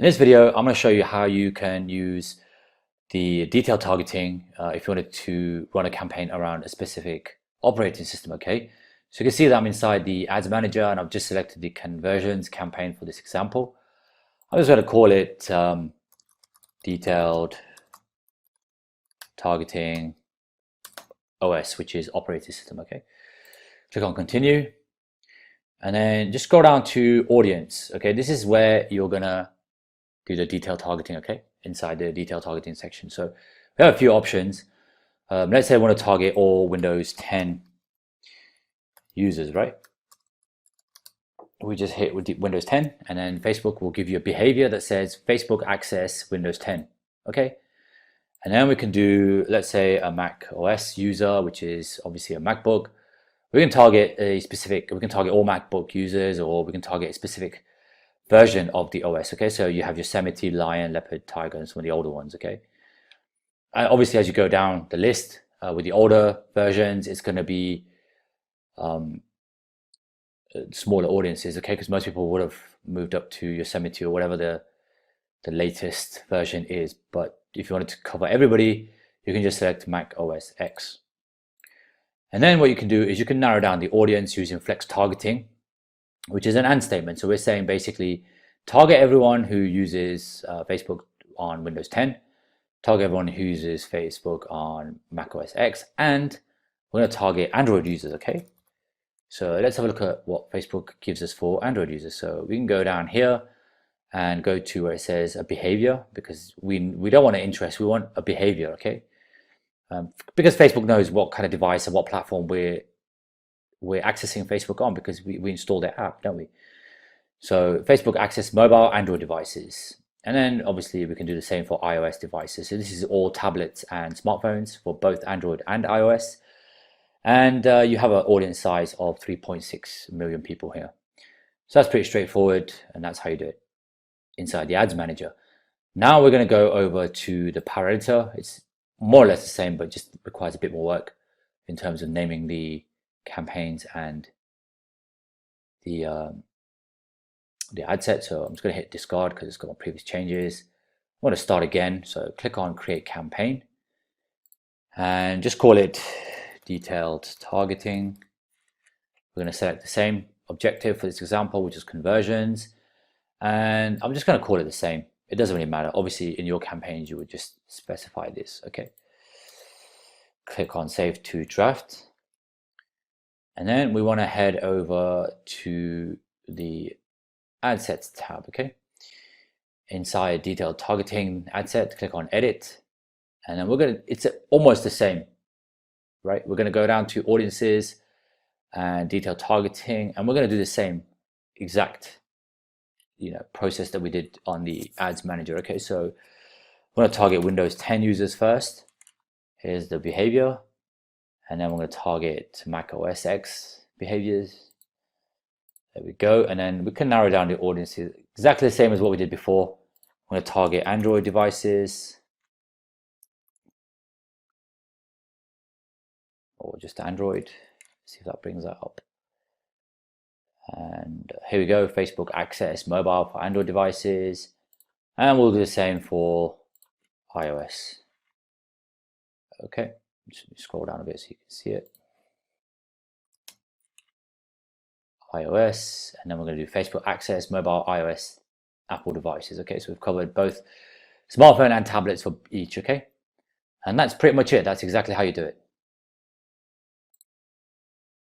In this video, I'm going to show you how you can use the detailed targeting if you wanted to run a campaign around a specific operating system, okay? So you can see that I'm inside the ads manager and I've just selected the conversions campaign for this example. I'm just going to call it detailed targeting OS, which is operating system, okay? Click on continue and then just scroll down to audience, okay? This is where you're going to do the detailed targeting, okay, inside the detailed targeting section. So we have a few options. Let's say I want to target all Windows 10 users, right? We just hit with Windows 10 and then Facebook will give you a behavior that says Facebook access Windows 10, okay? And then we can do, let's say, a Mac OS user, which is obviously a MacBook. We can target all MacBook users, or we can target a specific version of the OS, okay? So you have Yosemite, Lion, Leopard, Tiger, and some of the older ones, okay? And obviously, as you go down the list with the older versions, it's going to be smaller audiences, okay? Because most people would have moved up to Yosemite or whatever the latest version is. But if you wanted to cover everybody, you can just select Mac OS X. And then what you can do is you can narrow down the audience using flex targeting, which is an and statement. So we're saying basically target everyone who uses Facebook on Windows 10, target everyone who uses Facebook on Mac OS X, and we're going to target Android users, okay? So let's have a look at what Facebook gives us for Android users. So we can go down here and go to where it says a behavior, because we don't want an interest, we want a behavior, okay? Because Facebook knows what kind of device and what platform we're accessing Facebook on, because we install their app, don't we? So Facebook access mobile Android devices, and then obviously we can do the same for iOS devices. So this is all tablets and smartphones for both Android and iOS, and you have an audience size of 3.6 million people here. So that's pretty straightforward, and that's how you do it inside the ads manager. Now we're going to go over to the power editor. It's more or less the same, but just requires a bit more work in terms of naming the campaigns and the ad set. So I'm just going to hit discard because it's got my previous changes. I want to start again, so click on create campaign and just call it detailed targeting. We're going to select the same objective for this example, which is conversions, and I'm just going to call it the same. It doesn't really matter. Obviously in your campaigns you would just specify this, okay? Click on save to draft. And then we want to head over to the ad sets tab, okay? Inside detailed targeting ad set, click on edit. And then it's almost the same, right? We're going to go down to audiences and detailed targeting, and we're going to do the same exact process that we did on the ads manager, okay? So we're going to target Windows 10 users first. Here's the behavior. And then we're going to target Mac OS X behaviors. There we go. And then we can narrow down the audiences exactly the same as what we did before. I'm going to target Android devices, or just Android. See if that brings that up. And here we go, Facebook access mobile for Android devices. And we'll do the same for iOS. Okay. Just scroll down a bit so you can see it. iOS, and then we're going to do Facebook access mobile iOS Apple devices. Okay, so we've covered both smartphone and tablets for each, okay? And that's pretty much it. That's exactly how you do it.